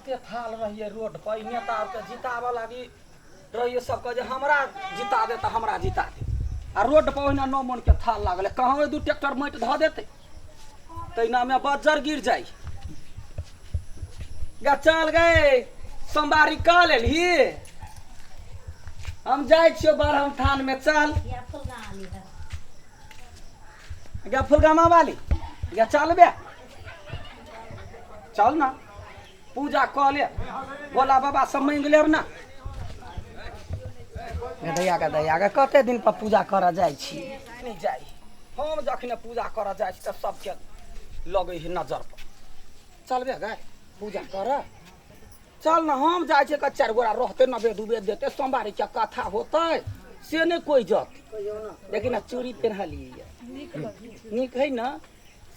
कते थाल रहिए रोड पर नेता के जिताबे लागी रहिए सबके जे हमरा जिता दे त हमरा जिता दे आ रोड पर ओहिना 9 मन के थाल लागल कहाँ 2 ट्रैक्टर माटि ध देते तैना में बज्जर गिर जाई गा चल गए सोमवारी का लेलही हम जाय छियो बरहम थान में चल गा फुलगामा वाली गा चल बे चल ना पूजा क ले भोला बाबा से मांग लेब ना गदैया गे कते दिन पर पूजा कर जाय छी नहीं जाय हम जखने पूजा कर जाय छी त सबके लगे है नजर पर चल बे गे पूजा कर चल ना हम जाय छी 4 गोरा रहते न वेद उवेद देते सोमवारी के कथा होते से नहीं कोई जत लेकिन चूड़ी पहना लिए निक है ना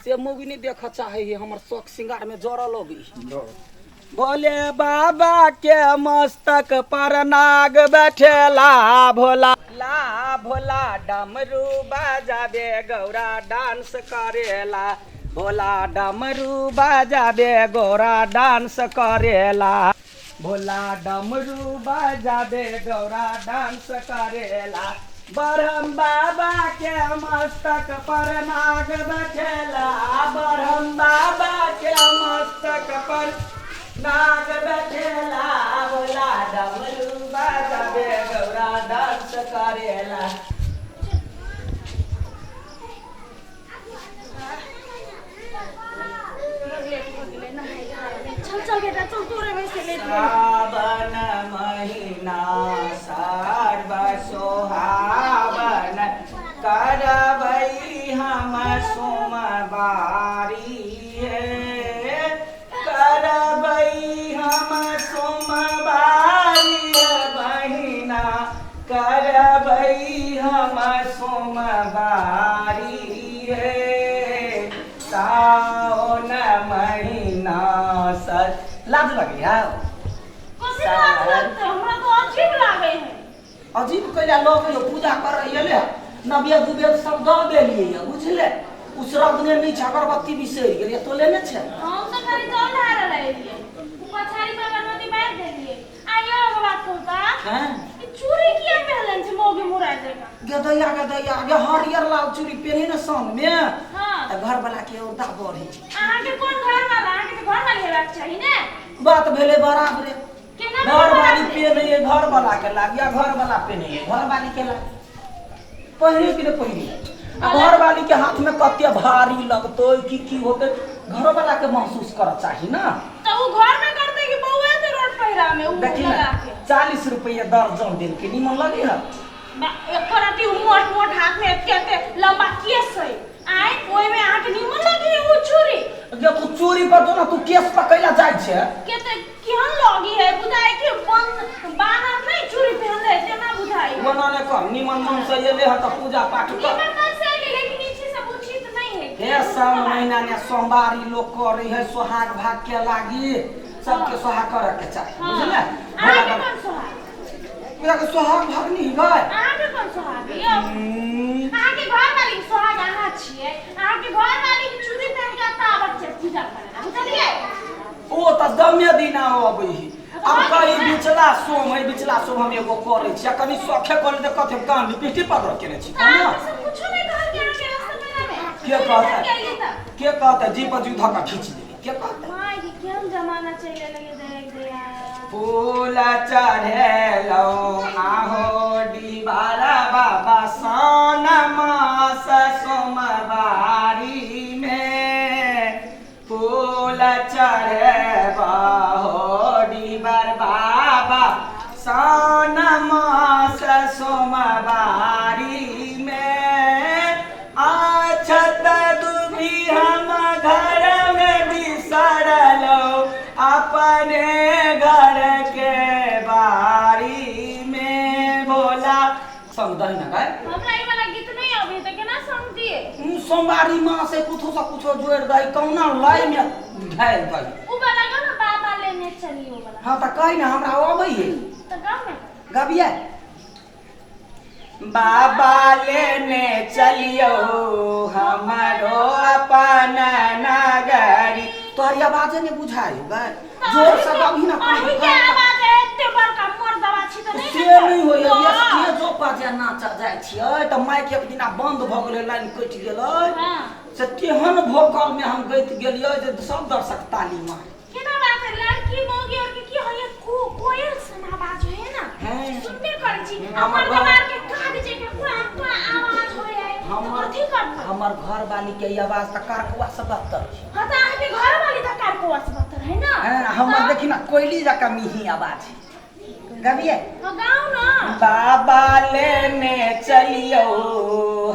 से मूवी नहीं देख चाहे है हमर शौक श्रृंगार में जोड़ लगी भोले बाबा के मस्तक पर नाग बैठेला भोला भोला डमरू बजाबे गौरा डांस करेला भोला डमरू बजाबे गौरा डांस करेला भोला डमरू बजाबे गौरा डांस करेला बरहम बाबा के मस्तक पर नाग बैठेला बरहम बाबा के मस्तक पर नाग बैठेला भोला डमरू बजाबे गौरा डांस करेला चल बेटा चल तोरे में से लेट सावन महीना सर्व सोहावन करबई हम सोमवारी है करबई हम सोमवारी महीना करबई हम सोमवारी है सावन महीना सर लाज लगे है कोसी लाज लगते हमरा तो अजीब लागे है अजीब कैला लोग यो पूजा कर रही ले नबिया दुबेद सब द देलिए बुझले उसरग ने नीचे अगरबत्ती बिसर गेलिए तो लेने छे हम तो खाली जल ढार रहिए पछाड़ी में अगरबत्ती बांध देलिए आइयो एगो बात कहता हैं ई चूड़ी किया पहनन छे मोगे मुरा देगा गदैया गे हरियर लाल चूड़ी पहने न संग में हां त घर वाला के और दा बढ़ी आहा के कोन घर वाला आहा के घर वाली हेबाक चाहिए ने बात भेले बराबर केना घर वाली पहने घर वाला के लाग या घर वाला पहने घर वाली के लाग पहले कि न पहले घर वाली के हाथ में कते भारी लगतो की होते घर वाला के महसूस कर चाहिए ना तो वो घर में करते कि बउए तो रोड पहिरा में उ लगा के 40 रुपया दर्जन दिन के निमन लगे है एक फराटी मोट मोट हाथ में के लंबा केस है आइ ओइ में आके निमन लगी वो चूड़ी जब तू चोरी कर दो ना तू केस पकैला जाय छे केते केहन लगी है बुझाई के बानर नहीं चूड़ी पहनले तेना बुझाई बनाने कर निमन मन से ये ले त पूजा पाठ कर निमन मन से लेकिन नीचे सब उचित नहीं है हे सावन महीना में सोमवारी लोग कर रही है सोहाग भाग के लागी सबके सोहाग करे के चाहिए बुझले आके कौन सोहाग पूरा के सोहाग भाग नहीं गए आके कौन सोहाग यो आके घर वाली सोहाग आना छिए आके घर वाली की चूड़ी पहन के ताबत से पूजा करेला बुझलिए ओ त दमे दिन आबै ही अब कहीं बिचला सोम हम एगो करे छी कनी सखे कर दे कथे कान पिटी पकड़ केने छी ना कुछ नहीं कह के आके रास्ता में के कहता जी पर जी धक्का खींच दे के कहता माय की केहन जमाना चले लगे देख दिया फूल चढ़ेलो आहो दीवारा बाबा सन मास सोमवारी में फूल चढ़ेबा हो दीवार बाबा सन मास सोमवारी में आछत दुभी हम घर में बिसरलो अपने घर के बारी में बोला संग दही ना गाय हमरा ई वाला गीत नहीं अभी तक ना समझिए सोमवारी मां से कुछो जोड़ दही कौना लाई में ढाल दही उ वाला ना बाबा लेने चलिए उ वाला हां त कहि ना हमरा आबै है तो गाँव में गबिया बाबा लेने चलियो हमारो अपन नगरी तोहरी आवाजे नहीं बुझाई होगा जोर से गाबी ना अही के आवाज है एते बड़का मर्दवा छी त नहीं से नहीं होय ये के जो पाजे नाचा जाय छियै त माइक एक दिना बंद भ गेलै लाइन कटि गेलै हां से केहन भोकल में हम गइत गेलियै जे सब दर्शक ताली मार केना बात है लड़की मोगी और के की होय कोयल सन आवाज है ना सुनबे करै छी हमर दवार के कागज के पूरा आवाज होय है कथि करत हमर घर वाली के आवाज त कारकुआ से बदतर हां त आके घर वाली त कारकुआ से बदतर है ना हमर देखी ना कोयली जका मिही आवाज गाबिए तो गाओ ना बाबा लेने चलियो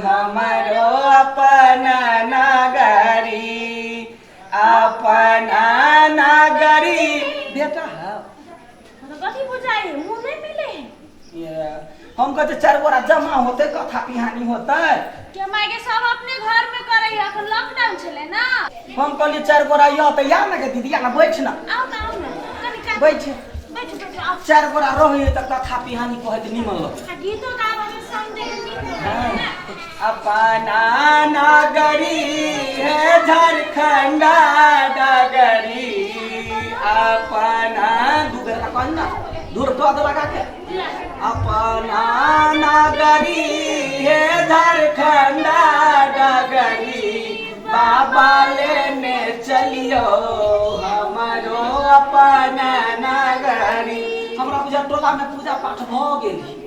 हमारो अपना नगरी अपना नगरी बेटा है तो कथि बुझाई मुंह नहीं मिले ये हम कहते 4 गोरा जमा होते कथा कहानी होते के माय के सब अपने घर में करे अखन लॉकडाउन छले ना हम कहली 4 गोरा या त या ना के दीदिया ना बैठ ना आओ ना कनी का बैठ बैठ आओ 4 गोरा रहे त कथा कहानी कहत निमन लग गीतो गावे में सुन दे नी अपना नगरी है झारखंड नगरी अपना दूर का कहना दूर तो लगा के अपना नगरी है झारखंड नगरी बाबा लेने चलियो हमारो अपना नगरी हमरा बुझा टोला में पूजा पाठ भ गेली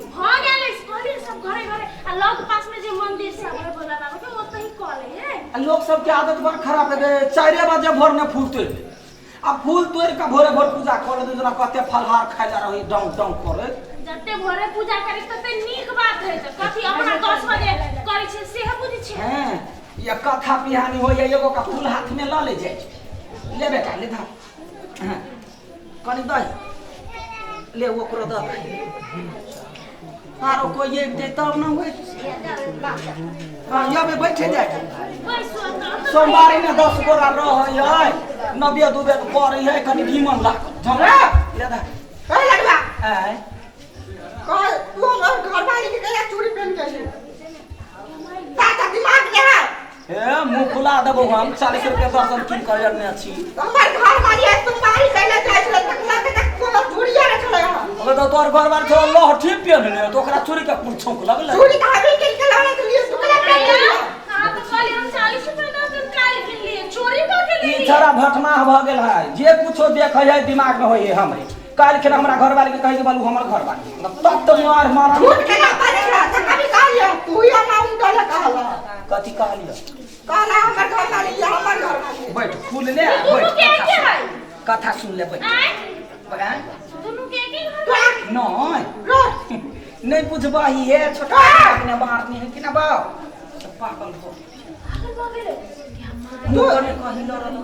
सब घरे घरे आ लग पास में जे मंदिर सब है भोला बाबा के ओतही कॉले है लोग सब के आदत बड़ खराब है 4 बजे भोर में फूल तोड़ आ फूल तोड़ के भोरे भोर पूजा करे जना कते फलहार खाइ ला रही डाउन डाउन करे जते भोरे पूजा करे तते नीक बात है त कथि अपना 10 बजे करे छे से बुझी छे हैं ये कथा कहानी होय एगो का फूल हाथ में ल ले जाय छै ले बेटा ले धर हां कनी दही ले ओकरो द आरो कोई एक दे तब ना होय हां या में बैठे जाय सोमवारी में 10 गोरा रहय नबिया दुबे पड़ै है कनी घीमन लाग झमरा ले द ए लड़वा आय कह तू घर वाली के गया चूड़ी पहन के ताता दिमाग ले ए मुंह खुला देबो हम 40 रुपया दर्शन किन करने छी हमर घर वाली है तुम्हारी कहले जाय छले तकला के तक कोनो चूड़िया रे छले अबे तो तोर घर बार छो लहठी पहनने तो ओकरा चोरी के पुछौक लगले चूड़ी का हमें के लाने के लिए टुकड़ा पहन लिया हां तो कहली हम 40 रुपए ना तो काल के लिए चोरी कर के लिए ई छरा भटमाह भ गेल है जे कुछो देखै है दिमाग में होय हमरे काल के हमरा घर वाली के कहि के बालू हमर घर वाली तब तो मार मार झूठ के ना पारे रहा था कभी कह लिया तू या ना उनका कहला कथि कहलियो कहला हमर घर वाली या हमर घर वाली बैठ फूल ले दोनों के बैठ के है कथा सुन ले बैठ आय बगा दोनों के घर नहीं रो नहीं पूछबाही है छोटा ने मारनी है कि ना बाऊ पागल हो पागल हो गेले तू ने कहि ल रहल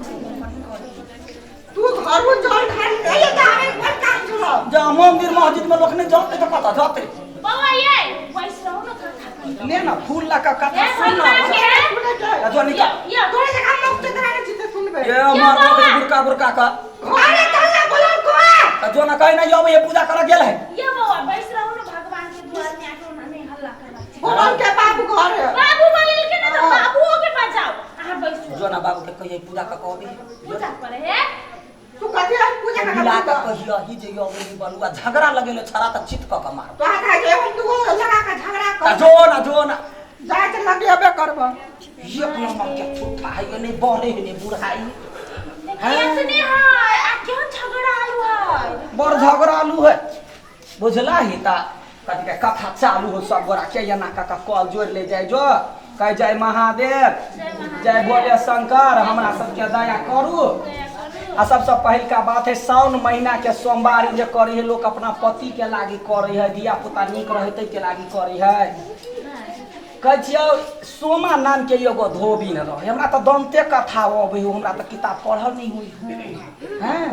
तू घर में जल ढाल दे ये तारे पर काम चलो जा मंदिर मस्जिद में लोग नहीं जाते तो कथा जाते बाबा ये वैस रहो ना कथा ले ना फूल ला का कथा सुन ना जो निकाल ये तोरे से काम मुक्त कराने जीते सुनबे ये मार के बुरका बुरका का घरे चल ना बोलो को जो ना कहीं ना यो ये पूजा कर गेल है ये बाबा वैस रहो ना भगवान के द्वार में आके उन्होंने हल्ला करवा बोल के बाबू घर है बाबू बोले के ना तो बाबूओ के पास जाओ आ वैस जो ना बाबू के कहिए पूजा का कहबी पूजा करे है तू कथि पूजा मिला का का कहियो ही जे यो ये बलुआ झगड़ा लगेले छरा त चित क मार तो हाथा के हम तू लगा के झगड़ा कर जो ना जाए के लगियाबे करबो ये अपना मत के छुट्टा है ये नहीं बड़े है नहीं बुढ़ाई इतने है आ क्यों झगड़ा आलू है बड़ झगड़ालू है बुझला ही ता कथि के कथा चालू हो सब गोरा के या ना का कॉल जोड़ ले जाय जो कह जय महादेव जय भोले शंकर हमरा सबके दया करू आ सबसे पहिल का बात है सावन महीना के सोमवार जे करी है लोग अपना पति के लागी करी है दिया पुता नीक रहते के लागी करी है कहियो सोमा नाम के एगो धोबी न रहे हमरा तो दंते कथा अबै हमरा तो किताब पढ़ल नहीं हुई हैं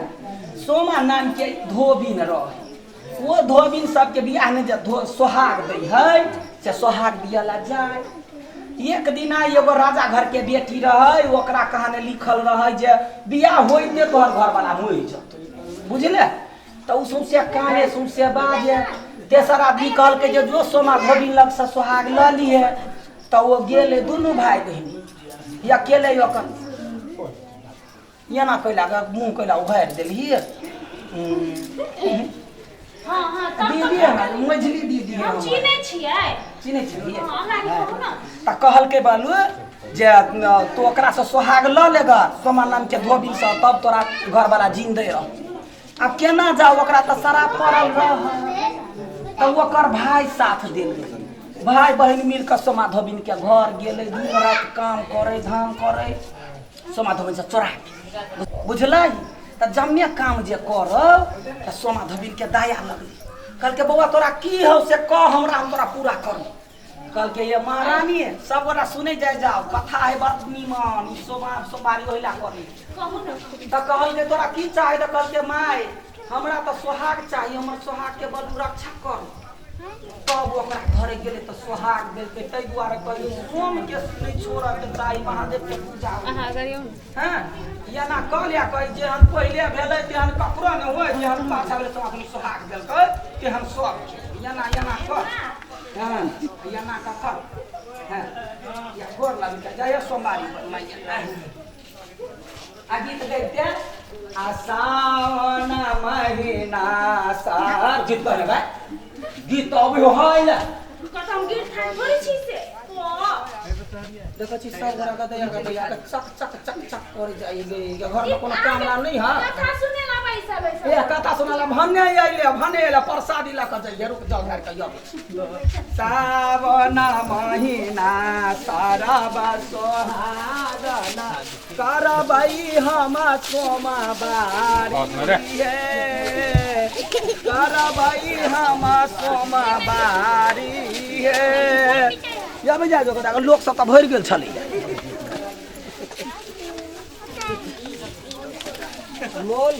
सोमा नाम के धोबी न रहे वो धोबी सबके बियाह में जे सोहाग दै है से सोहाग दिया ला जाए एक दिन एगो राजा घर के बेटी रहे ओकरा कहानी लिखल रहे जे बियाह होइते तोहर घर वाला मरि जत बुझले तो उ सौंसे काने सौंसे बाजे तेसर आदमी कहल के जो सोमा धोबी लग से सोहाग ल लिए तो वो गेले दोनों भाई बहन अकेले ओकर एना कैला मुँह कैला उघारि देलही हाँ हाँ तब दीदी हमर मझली दीदी हम चिन्है छियै चिन्है छियै हाँ, हमरा के कहू ना तऽ कहलकै बालू जे तू ओकरा से सोहाग लऽ ले ग सोमा नाम के धोबी से तब तोरा घर वाला जिंदे रह। अब केना जाओ ओकरा तऽ शराब पड़ल रह तब ओकर भाई साथ देल भाई बहन मिल के सोमा धोबिन के घर गेले दिन रात काम करे धाम करे सोमा धोबिन से चोरा बुझलै त जम्मे काम जे कर त सोमा धोबिन के दया लगले कहलके बौआ तोरा की हो से कह हमरा हम तोरा पूरा करू कहलके ये महारानी सब गोटा सुने जाए जाओ कथा है बड़ निमन सोमवारी ओहिला करी कहू ना त कहलके तोरा की चाहे त कहलके माय हमरा त सोहाग चाहिए हमर सोहाग के बड़ रक्षा कर तब ओकरा घरे गेले त सोहाग देलकै तै दुआरे कहलिए सोम के नहीं छोड़े के चाही महादेव के पूजा हां एना कहलिया कह जे हम पहिले भेलै तेहन ककरो न होय जे हम पाछा भेलै त अपनी सोहाग देलकै तेहन सब एना एना कर हां एना का कर हां या गोर लगी जाय सोमवारी मैया आ गीत गाइते आ सावन महीना सार गीत गाइबा गीत अभी होइला कतम गीत खान थोड़ी छी से देखो छी सब गोरा का दया चक चक चक चक कर जाइए घर में कोनो काम ना नहीं हां कथा सुने ला पैसा पैसा ए कथा सुनाला भने आइले प्रसादी ला के जाइए रुक जाओ घर के यो सावन महीना सारा बसोहागना करबई हम सोमवारी करबई हम सोमवारी या बजा जो लोक सब त भरि गेल छलै मोल